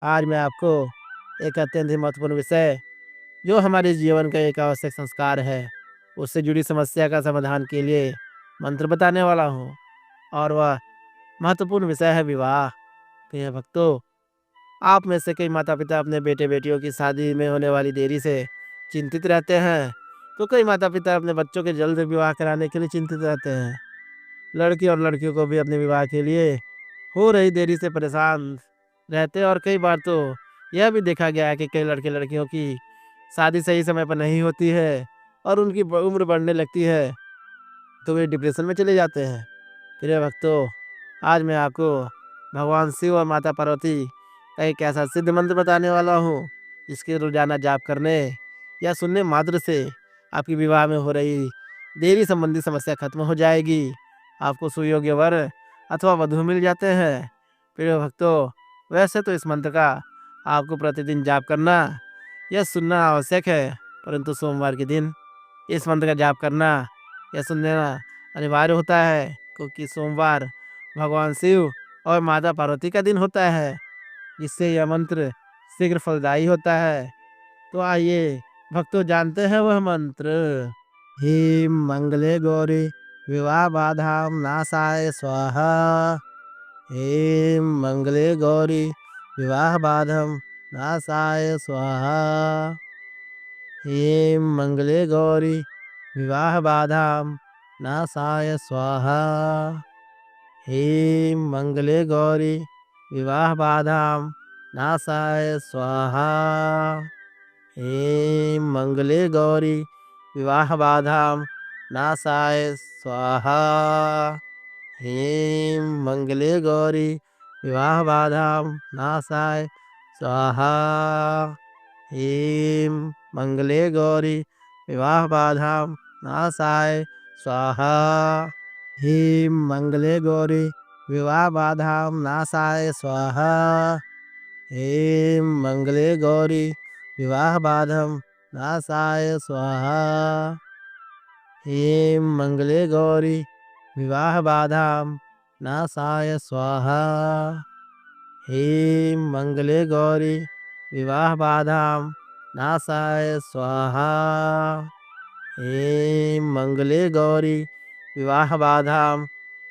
आज मैं आपको एक अत्यंत ही महत्वपूर्ण विषय, जो हमारे जीवन का एक आवश्यक संस्कार है, उससे जुड़ी समस्या का समाधान के लिए मंत्र बताने वाला हूँ। और वह महत्वपूर्ण विषय है विवाह। प्रिय भक्तों, आप में से कई माता-पिता अपने बेटे-बेटियों की शादी में होने वाली देरी से चिंतित रहते हैं, तो कई माता-पिता अपने बच्चों के जल्द विवाह कराने के लिए चिंतित रहते हैं। लड़की और लड़कियों को भी अपने विवाह के लिए हो रही देरी से परेशान रहते हैं और कई बार तो यह भी देखा गया है कि कई लड़के-लड़कियों की शादी सही समय पर नहीं होती है और उनकी उम्र बढ़ने लगती है, तो वे डिप्रेशन में चले जाते हैं। प्रिय भक्तों, आज मैं आपको भगवान शिव और माता पार्वती का एक ऐसा सिद्ध मंत्र बताने वाला हूँ, जिसके रोजाना जाप करने या सुनने मात्र से आपकी विवाह में हो रही देरी संबंधी समस्या खत्म हो जाएगी। आपको सुयोग्य वर अथवा वधू मिल जाते हैं। प्रिय भक्तों, वैसे तो इस मंत्र का आपको प्रतिदिन जाप करना या सुनना आवश्यक है, परंतु सोमवार के दिन इस मंत्र का जाप करना या सुनना अनिवार्य होता है, क्योंकि सोमवार भगवान शिव और माता पार्वती का दिन होता है, जिससे यह मंत्र शीघ्र फलदायी होता है। तो आइए भक्तों, जानते हैं वह मंत्र। ह्रीं मंगले गौरी विवाह बाधां नाशाय स्वाहा। ह्रीं मंगले गौरी विवाह बाधं नाशाय स्वाहा। ह्रीं मंगले गौरी विवाह बाधां नाशाय स्वाहा। ह्रीं मंगले गौरी विवाह बाधां नाशाय स्वाहा। ह्रीं मंगले गौरी विवाह बाधां नाशाय स्वाहा। ह्रीं मंगले गौरी विवाह बाधां नाशाय स्वाहा। ह्रीं मंगले गौरी विवाह बाधां नाशाय स्वाहा। ह्रीं मंगले गौरी विवाह बाधां नाशाय स्वाहा। ह्रीं मंगले गौरी विवाह बाधं नाशाय स्वाहा। ह्रीं मंगले गौरी विवाह बाधां नाशाय स्वाहा। ह्रीं मंगले गौरी विवाह बाधां नाशाय स्वाहा। ह्रीं मंगले गौरी विवाह बाधां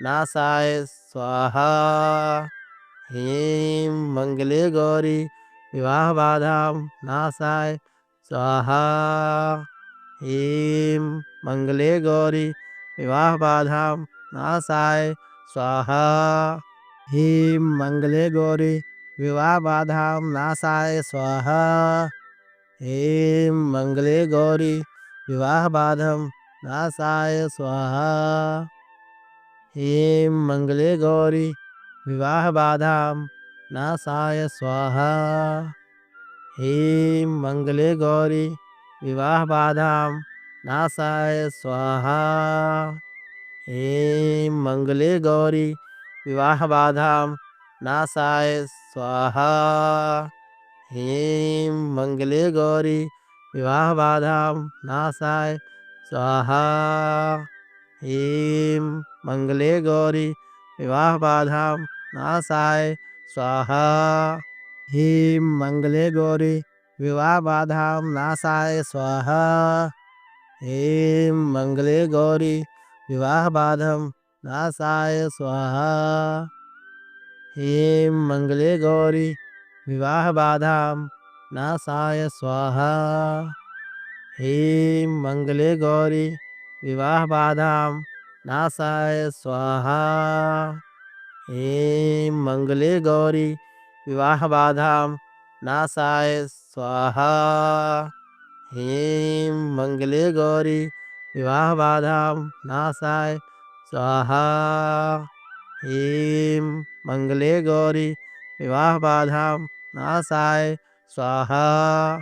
नाशाय स्वाहा। ह्रीं मंगले गौरी विवाह बाधां नाशाय स्वाहा। ह्रीं मंगले गौरी विवाह बाधां नाशाय स्वाहा। ह्रीं मंगले गौरी विवाह बाधां नाशाय स्वाहा। ह्रीं मंगले गौरी विवाह बाधं नाशाय स्वाहा। ह्रीं मंगले गौरी विवाह बाधां नाशाय स्वाहा। ह्रीं मंगले गौरी विवाह बाधां नाशाय स्वाहा। ह्रीं मंगले गौरी विवाह बाधां नाशाय स्वाहा। ह्रीं मंगले गौरी विवाह बाधां नाशाय स्वाहा। ह्रीं मंगले गौरी विवाह बाधां नाशाय स्वाहा। ह्रीं मंगले गौरी विवाह बाधां नाशाय स्वाहा। ह्रीं मंगले गौरी विवाह बाधं नाशाय स्वाहा। ह्रीं मंगले गौरी विवाह बाधां नाशाय स्वाहा। ह्रीं मंगले गौरी विवाह बाधां नाशाय स्वाहा। ह्रीं मंगले गौरी विवाह बाधां नाशाय स्वाहा। ह्रीं मंगले गौरी विवाह बाधां नाशाय स्वाहा। ह्रीं मंगले गौरी विवाह बाधां नाशाय स्वाहा।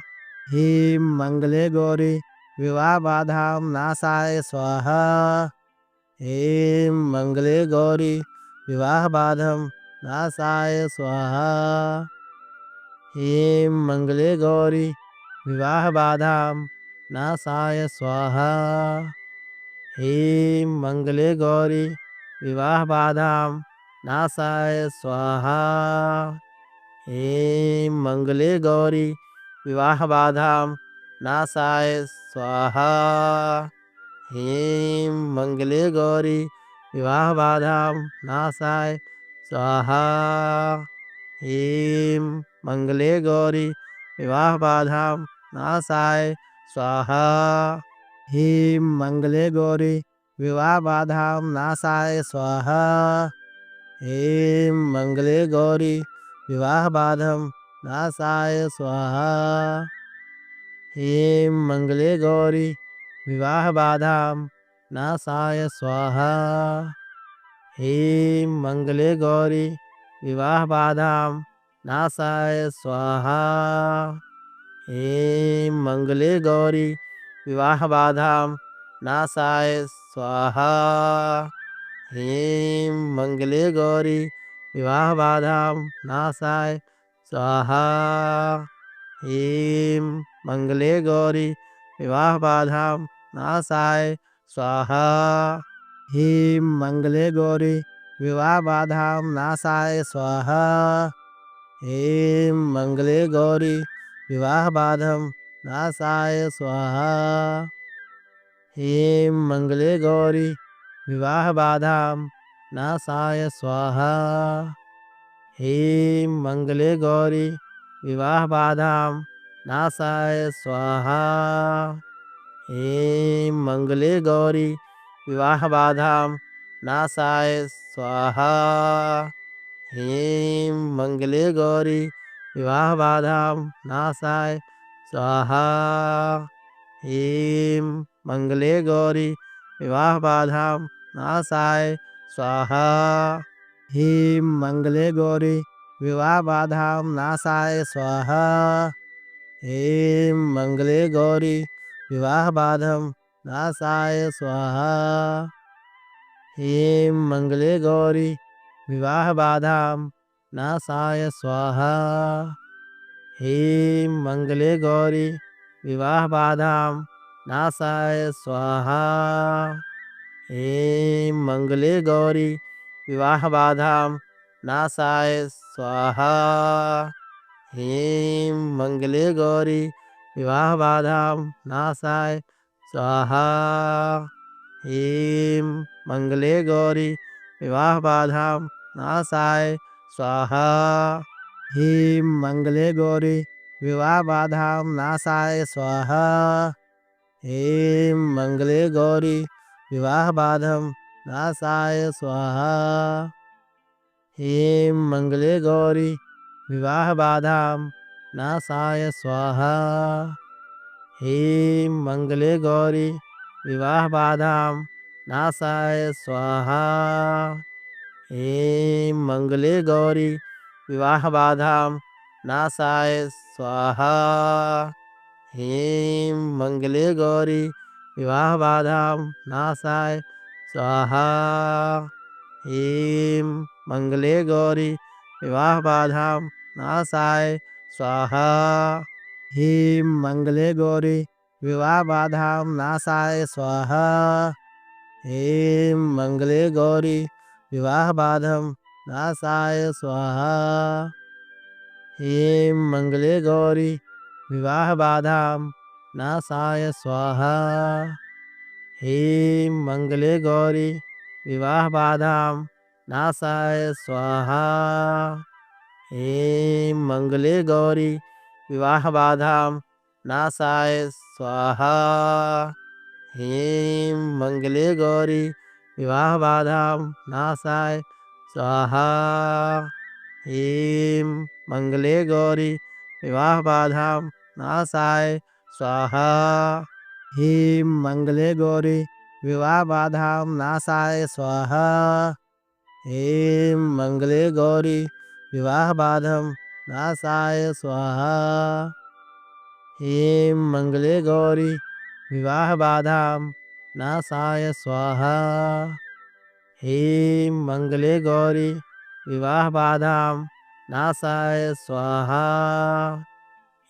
ह्रीं मंगले गौरी विवाह बाधां नाशाय स्वाहा। ह्रीं मंगले गौरी विवाह बाधं नाशाय स्वाहा। ह्रीं मंगले गौरी विवाह बाधां नाशाय स्वाहा। ह्रीं मंगले गौरी विवाह बाधां नाशाय स्वाहा। ह्रीं मंगले गौरी विवाहबाधां नाशाय स्वाहा। ह्रीं मंगले गौरी विवाहबाधां नाशाय स्वाहा। ह्रीं मंगले गौरी विवाहबाधां नाशाय स्वाहा। ह्रीं मंगले गौरी विवाहबाधां नाशाय स्वाहा। ह्रीं मंगले गौरी विवाहबाधं नाशाय स्वाहा। ह्रीं मंगले गौरी विवाहबाधां नाशाय स्वाहा। ह्रीं मंगले गौरी विवाहबाधां नाशाय स्वाहा। ह्रीं मंगले गौरी विवाहबाधां नाशाय स्वाहा। ह्रीं मंगले गौरी विवाहबाधां नाशाय स्वाहा। ह्रीं मंगले गौरी विवाहबाधां नाशाय स्वाहा। ह्रीं मंगले गौरी विवाहबाधां नाशाय स्वाहा। ह्रीं मंगले गौरी विवाहबाधं नाशाय स्वाहा। ह्रीं मंगले गौरी विवाहबाधां नाशाय स्वाहा। ह्रीं मंगले गौरी विवाहबाधां नाशाय स्वाहा। ह्रीं मंगले गौरी विवाहबाधां नाशाय स्वाहा। ह्रीं मंगले गौरी विवाहबाधां नाशाय स्वाहा। ह्रीं मंगले गौरी विवाहबाधां नाशाय स्वाहा। ह्रीं मंगले गौरी विवाहबाधां नाशाय स्वाहा। ह्रीं मंगले गौरी विवाहबाधं नाशाय स्वाहा। ह्रीं मंगले गौरी विवाहबाधां नाशाय स्वाहा। ह्रीं मंगले गौरी विवाहबाधां नाशाय स्वाहा। ह्रीं मंगले गौरी विवाहबाधां नाशाय स्वाहा। ह्रीं मंगले गौरी विवाहबाधां नाशाय स्वाहा। ह्रीं मंगले गौरी विवाहबाधां नाशाय स्वाहा। ह्रीं मंगले गौरी विवाहबाधां नाशाय स्वाहा। ह्रीं मंगले गौरी विवाहबाधं नाशाय स्वाहा। ह्रीं मंगले गौरी विवाहबाधां नाशाय स्वाहा। ह्रीं मंगले गौरी विवाहबाधां नाशाय स्वाहा। ह्रीं मंगले गौरी विवाहबाधां नाशाय स्वाहा। ह्रीं मंगले गौरी विवाहबाधां नाशाय स्वाहा। ह्रीं मंगले गौरी विवाहबाधां नाशाय स्वाहा। ह्रीं मंगले गौरी विवाहबाधां नाशाय स्वाहा। ह्रीं मंगले गौरी विवाहबाधं नाशाय स्वाहा। ह्रीं मंगले गौरी विवाहबाधां नाशाय स्वाहा। ह्रीं मंगले गौरी विवाहबाधां नाशाय स्वाहा। ह्रीं मंगले गौरी विवाहबाधां नाशाय स्वाहा। ह्रीं मंगले गौरी विवाहबाधां नाशाय स्वाहा। ह्रीं मंगले गौरी विवाहबाधां नाशाय स्वाहा। ह्रीं मंगले गौरी विवाहबाधां नाशाय स्वाहा। ह्रीं मंगले गौरी विवाहबाधं नाशाय स्वाहा। ह्रीं मंगले गौरी विवाहबाधां नाशाय स्वाहा। ह्रीं मंगले गौरी विवाहबाधां नाशाय स्वाहा।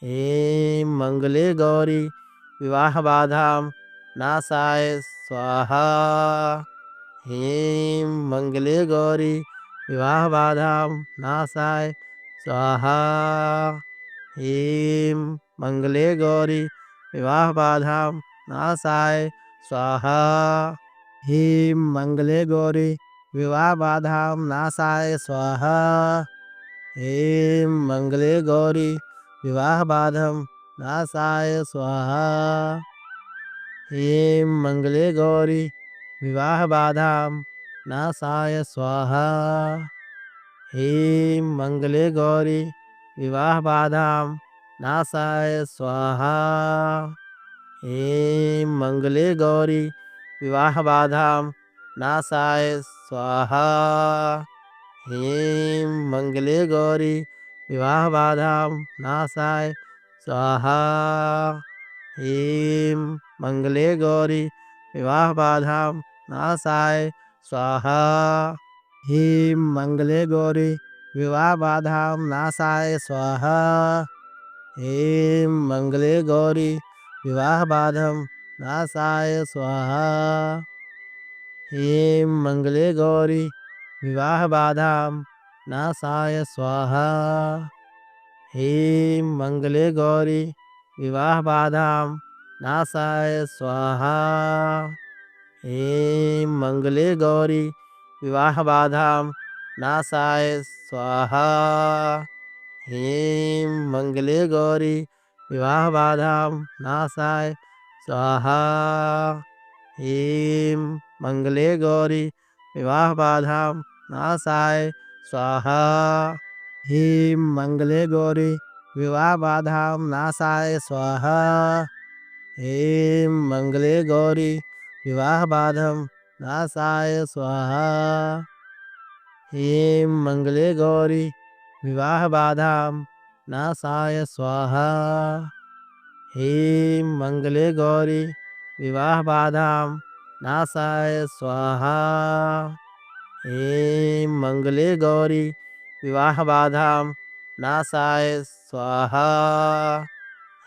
ह्रीं मंगले गौरी विवाहबाधां नाशाय स्वाहा। ह्रीं मंगले गौरी विवाहबाधां नाशाय स्वाहा। ह्रीं मंगले गौरी विवाह बाधां नाशाय स्वाहा। ह्रीं मंगले गौरी विवाह बाधां नाशाय स्वाहा। ह्रीं मंगले गौरी विवाह बाधं नाशाय स्वाहा। ह्रीं मंगले गौरी विवाह बाधां नाशाय स्वाहा। ह्रीं मंगले गौरी विवाह बाधां नाशाय स्वाहा। ह्रीं मंगले गौरी विवाह बाधां नाशाय स्वाहा। ह्रीं मंगले गौरी विवाह बाधां नाशाय स्वाहा। ह्रीं मंगले गौरी विवाह बाधां नाशाय स्वाहा। ह्रीं मंगले गौरी विवाह बाधां नाशाय स्वाहा। ह्रीं मंगले गौरी विवाह बाधं नाशाय स्वाहा। ह्रीं मंगले गौरी विवाह बाधां नाशाय स्वाहा। ह्रीं मंगले गौरी विवाह बाधां नाशाय स्वाहा। ह्रीं मंगले गौरी विवाह बाधां नाशाय स्वाहा। ह्रीं मंगले गौरी विवाह बाधां नाशाय स्वाहा। ह्रीं मंगले गौरी विवाह बाधां नाशाय स्वाहा। ह्रीं मंगले गौरी विवाह बाधां नाशाय स्वाहा। ह्रीं मंगले गौरी विवाह बाधं नाशाय स्वाहा। ह्रीं मंगले गौरी विवाह बाधां नाशाय स्वाहा। ह्रीं मंगले गौरी विवाह बाधां नाशाय स्वाहा। ह्रीं मंगले गौरी विवाह बाधां नाशाय स्वाहा।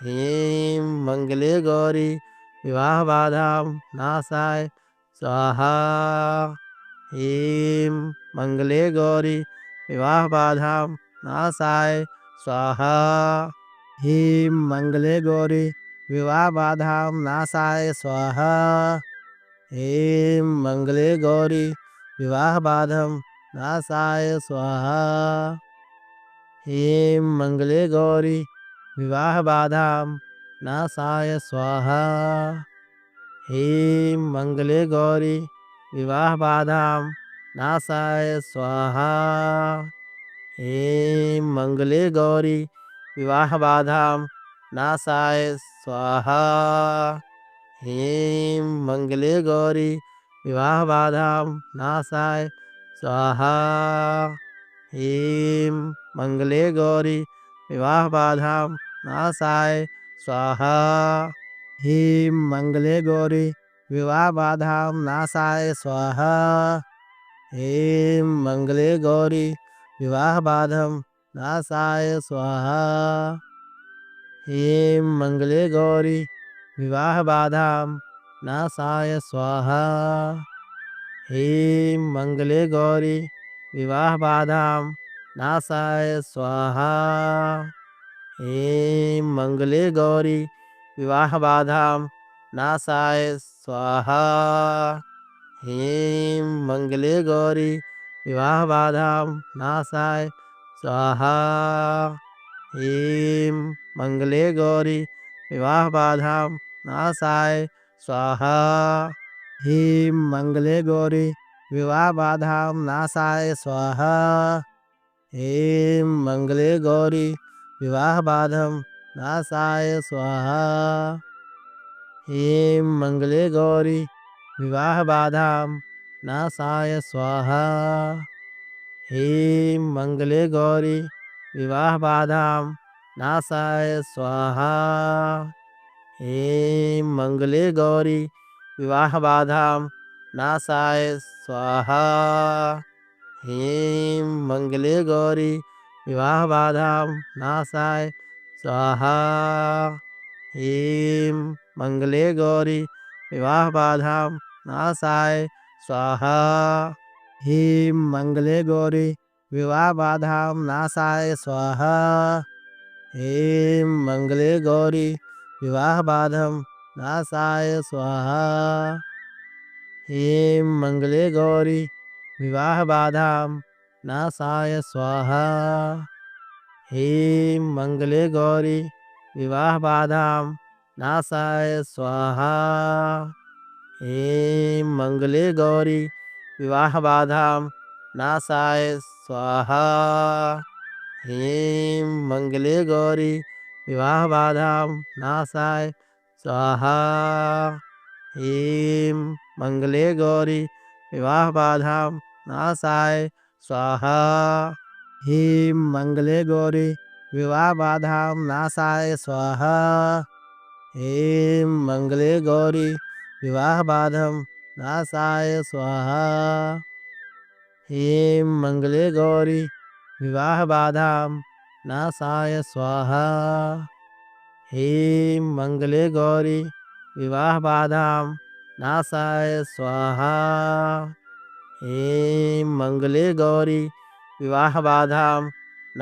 ह्रीं मंगले गौरी विवाह बाधां नाशाय स्वाहा। ह्रीं मंगले गौरी विवाह बाधां नाशाय स्वाहा। ह्रीं मंगले गौरी विवाह बाधां नाशाय स्वाहा। ह्रीं मंगले गौरी विवाह बाधं नाशाय स्वाहा। ह्रीं मंगले गौरी विवाह बाधां नाशाय स्वाहा। ह्रीं मंगले गौरी विवाह बाधां नाशाय स्वाहा। ह्रीं मंगले गौरी विवाह बाधां नाशाय स्वाहा। ह्रीं मंगले गौरी विवाह बाधां नाशाय स्वाहा। ह्रीं मंगले गौरी विवाह बाधां नाशाय स्वाहा। ह्रीं मंगले गौरी विवाह बाधां नाशाय स्वाहा। ह्रीं मंगले गौरी विवाह बाधं नाशाय स्वाहा। ह्रीं मंगले गौरी विवाह बाधां नाशाय स्वाहा। ह्रीं मंगले गौरी विवाह बाधां नाशाय स्वाहा। ह्रीं मंगले गौरी विवाह बाधां नाशाय स्वाहा। ह्रीं मंगले गौरी विवाह बाधां नाशाय स्वाहा। ह्रीं मंगले गौरी विवाह बाधां नाशाय स्वाहा। ह्रीं मंगले गौरी विवाह बाधां नाशाय स्वाहा। ह्रीं मंगले गौरी विवाह बाधं नाशाय स्वाहा। ह्रीं मंगले गौरी विवाह बाधां नाशाय स्वाहा। ह्रीं मंगले गौरी विवाह बाधां नाशाय स्वाहा। ह्रीं मंगले गौरी विवाह बाधां नाशाय स्वाहा। ह्रीं मंगले गौरी विवाह बाधां नाशाय स्वाहा। ह्रीं मंगले गौरी विवाह बाधां नाशाय स्वाहा। ह्रीं मंगले गौरी विवाहबाधां नाशाय स्वाहा। ह्रीं मंगले गौरी विवाहबाधं नाशाय स्वाहा। ह्रीं मंगले गौरी विवाहबाधां नाशाय स्वाहा। ह्रीं मंगले गौरी विवाहबाधां नाशाय स्वाहा। ह्रीं मंगले गौरी विवाहबाधां नाशाय स्वाहा। ह्रीं मंगले गौरी विवाहबाधां नाशाय स्वाहा। ह्रीं मंगले गौरी विवाहबाधां नाशाय स्वाहा। ह्रीं मंगले गौरी विवाहबाधां नाशाय स्वाहा। ह्रीं मंगले गौरी विवाहबाधं नाशाय स्वाहा। ह्रीं मंगले गौरी विवाहबाधां नाशाय स्वाहा। ह्रीं मंगले गौरी विवाहबाधां नाशाय स्वाहा। ह्रीं मंगले गौरी विवाहबाधां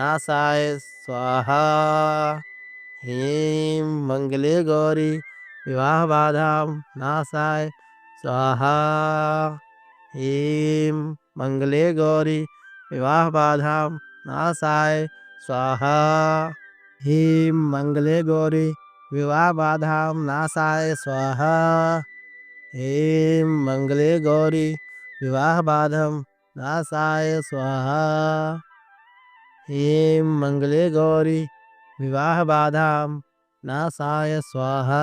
नाशाय स्वाहा। ह्रीं मंगले गौरी विवाहबाधां नाशाय स्वाहा। ह्रीं मंगले गौरी विवाहबाधां नाशाय स्वाहा। ह्रीं मंगले गौरी विवाहबाधां नाशाय स्वाहा। ह्रीं मंगले गौरी विवाहबाधं नाशाय स्वाहा। ह्रीं मंगले गौरी विवाहबाधां नाशाय स्वाहा।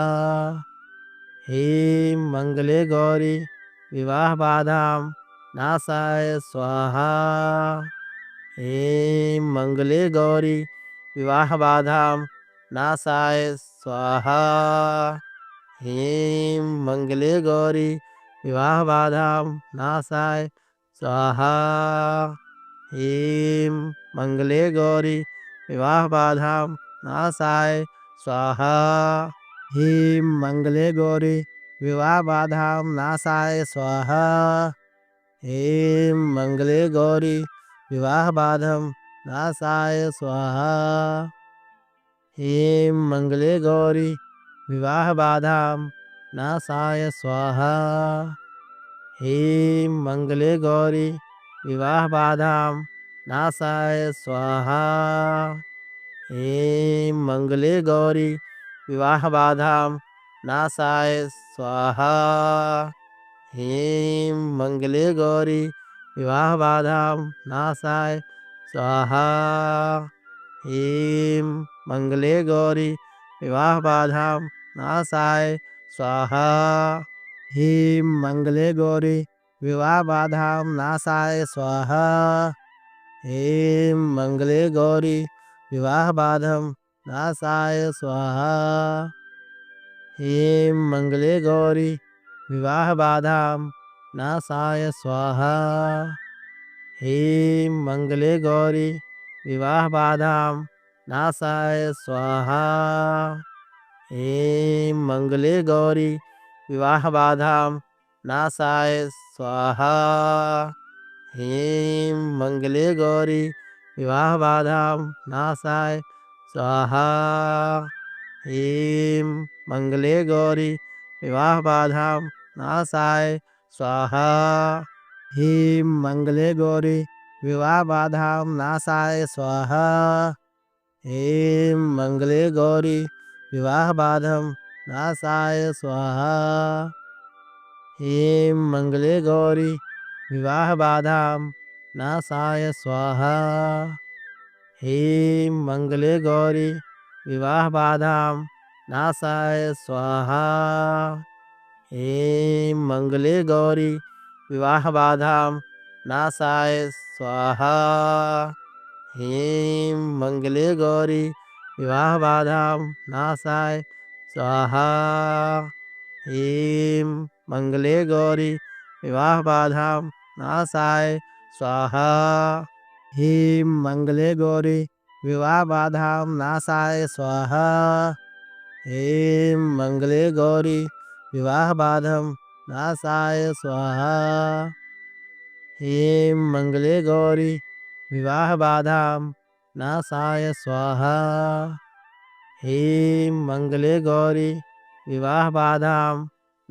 ह्रीं मंगले गौरी विवाहबाधां नाशाय स्वाहा। ह्रीं मंगले गौरी विवाहबाधां नाशाय स्वाहा। ह्रीं मंगले गौरी विवाहबाधां नाशाय स्वाहा। ह्रीं मंगले गौरी विवाहबाधां नाशाय स्वाहा। ह्रीं मंगले गौरी विवाहबाधां नाशाय स्वाहा। ह्रीं मंगले गौरी विवाहबाधं नाशाय स्वाहा। ह्रीं मंगले गौरी विवाहबाधां नाशाय स्वाहा। ह्रीं मंगले गौरी विवाहबाधां नाशाय स्वाहा। ह्रीं मंगले गौरी विवाहबाधां नाशाय स्वाहा। ह्रीं मंगले गौरी विवाहबाधां नाशाय स्वाहा। ह्रीं मंगले गौरी विवाहबाधां नाशाय स्वाहा। ह्रीं मंगले गौरी विवाहबाधां नाशाय स्वाहा। ह्रीं मंगले गौरी विवाहबाधं नाशाय स्वाहा। ह्रीं मंगले गौरी विवाहबाधां नाशाय स्वाहा। ह्रीं मंगले गौरी विवाहबाधां नाशाय स्वाहा। ह्रीं मंगले गौरी विवाहबाधां नाशाय स्वाहा। ह्रीं मंगले गौरी विवाहबाधां नाशाय स्वाहा। ह्रीं मंगले गौरी विवाहबाधां नाशाय स्वाहा। ह्रीं मंगले गौरी विवाहबाधां नाशाय स्वाहा। ह्रीं मंगले गौरी विवाहबाधं नाशाय स्वाहा। ह्रीं मंगले गौरी विवाहबाधां नाशाय स्वाहा। ह्रीं मंगले गौरी विवाहबाधां नाशाय स्वाहा। ह्रीं मंगले गौरी विवाहबाधां नाशाय स्वाहा। ह्रीं मंगले गौरी विवाहबाधां नाशाय स्वाहा। ह्रीं मंगले गौरी विवाहबाधां नाशाय स्वाहा। ह्रीं मंगले गौरी विवाहबाधां नाशाय स्वाहा। ह्रीं मंगले गौरी विवाहबाधं नाशाय स्वाहा। ह्रीं मंगले गौरी विवाहबाधां नाशाय स्वाहा। ह्रीं मंगले गौरी विवाहबाधां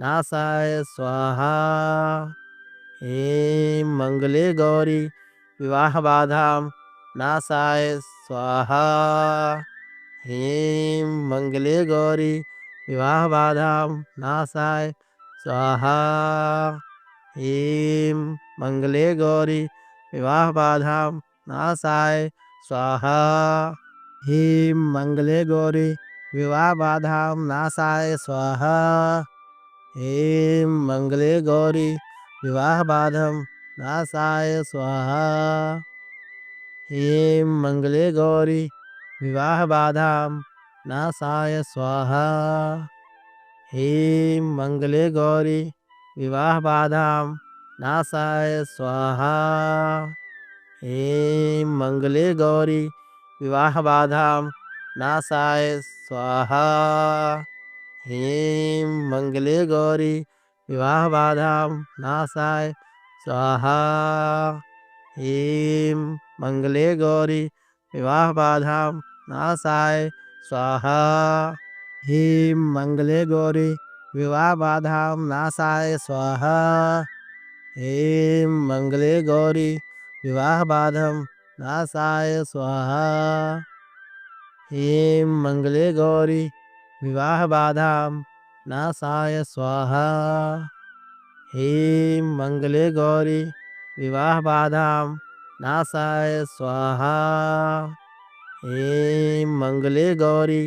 नाशाय स्वाहा। ह्रीं मंगले गौरी विवाहबाधां नाशाय स्वाहा। ह्रीं मंगले गौरी विवाहबाधां नाशाय स्वाहा। ह्रीं मंगले गौरी विवाहबाधां नाशाय स्वाहा। ह्रीं मंगले गौरी विवाहबाधां नाशाय स्वाहा। ह्रीं मंगले गौरी विवाहबाधां नाशाय स्वाहा। ह्रीं मंगले गौरी विवाहबाधां नाशाय स्वाहा। ह्रीं मंगले गौरी विवाहबाधां नाशाय स्वाहा। ह्रीं मंगले गौरी विवाहबाधां नाशाय स्वाहा। ह्रीं मंगले गौरी विवाहबाधां नाशाय स्वाहा। ह्रीं मंगले गौरी विवाहबाधां नाशाय स्वाहा। ह्रीं मंगले गौरी विवाहबाधां नाशाय स्वाहा। ह्रीं मंगले गौरी विवाहबाधां नाशाय स्वाहा। ह्रीं मंगले गौरी विवाहबाधां नाशाय स्वाहा। ह्रीं मंगले गौरी विवाहबाधां नाशाय स्वाहा। ह्रीं मंगले गौरी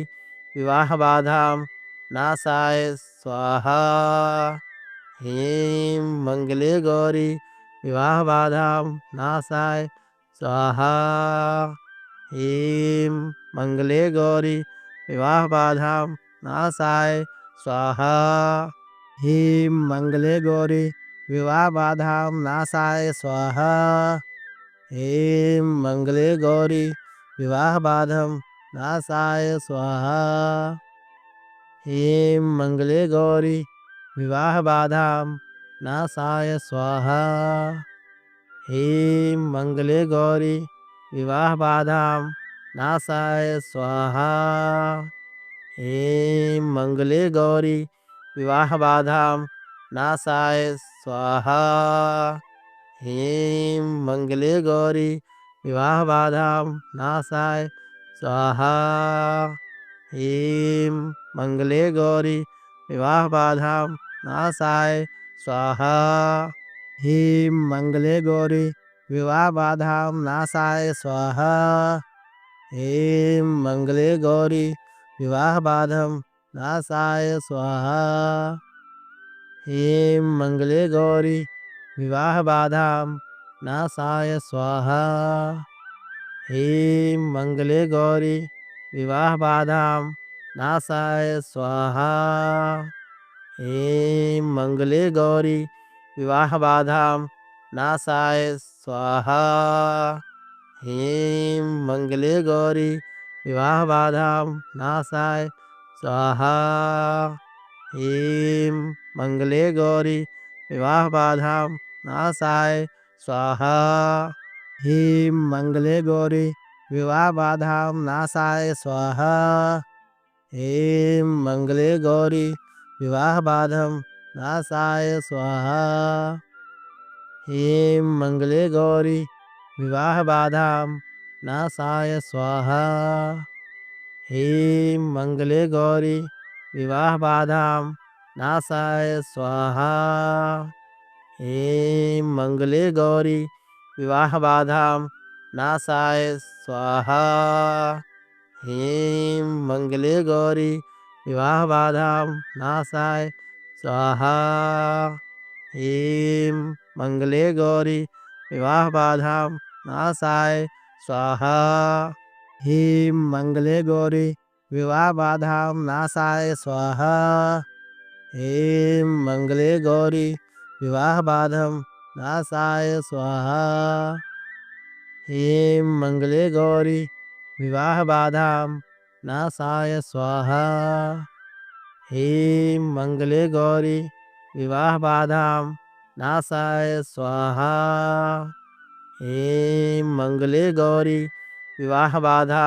विवाहबाधां नाशाय स्वाहा। ह्रीं मंगले गौरी विवाहबाधां नाशाय स्वाहा। ह्रीं मंगले गौरी विवाहबाधां नाशाय स्वाहा। ह्रीं मंगले गौरी विवाहबाधां नाशाय स्वाहा। ह्रीं मंगले गौरी विवाहबाधां नाशाय स्वाहा। ह्रीं मंगले गौरी विवाहबाधां नाशाय स्वाहा। ह्रीं मंगले गौरी विवाहबाधां नाशाय स्वाहा। ह्रीं मंगले गौरी विवाहबाधां नाशाय स्वाहा। ह्रीं मंगले गौरी विवाहबाधां नाशाय स्वाहा। ह्रीं मंगले गौरी विवाहबाधां नाशाय स्वाहा। ह्रीं मंगले गौरी विवाहबाधां नाशाय स्वाहा। ह्रीं मंगले गौरी विवाहबाधां नाशाय स्वाहा। ह्रीं मंगले गौरी विवाहबाधां नाशाय स्वाहा। ह्रीं मंगले गौरी विवाहबाधां नाशाय स्वाहा। ह्रीं मंगले गौरी विवाहबाधां नाशाय स्वाहा। ह्रीं मंगले गौरी विवाहबाधां नाशाय स्वाहा। ह्रीं मंगले गौरी विवाहबाधां नाशाय स्वाहा। ह्रीं मंगले गौरी विवाहबाधां नाशाय स्वाहा। ह्रीं मंगले गौरी विवाहबाधां नाशाय स्वाहा। ह्रीं मंगले गौरी विवाहबाधां नाशाय स्वाहा। ह्रीं मंगले गौरी विवाहबाधां नाशाय स्वाहा। ह्रीं मंगले गौरी विवाहबाधां नाशाय स्वाहा। ह्रीं मंगले गौरी विवाहबाधां नाशाय स्वाहा। ह्रीं मंगले गौरी विवाहबाधां नाशाय स्वाहा। ह्रीं मंगले गौरी विवाहबाधां नाशाय स्वाहा। ह्रीं मंगले गौरी विवाहबाधां नाशाय स्वाहा। ह्रीं मंगले गौरी विवाहबाधां नाशाय स्वाहा। ह्रीं मंगले गौरी विवाहबाधां नाशाय स्वाहा। हे मंगले गौरी विवाह बाधा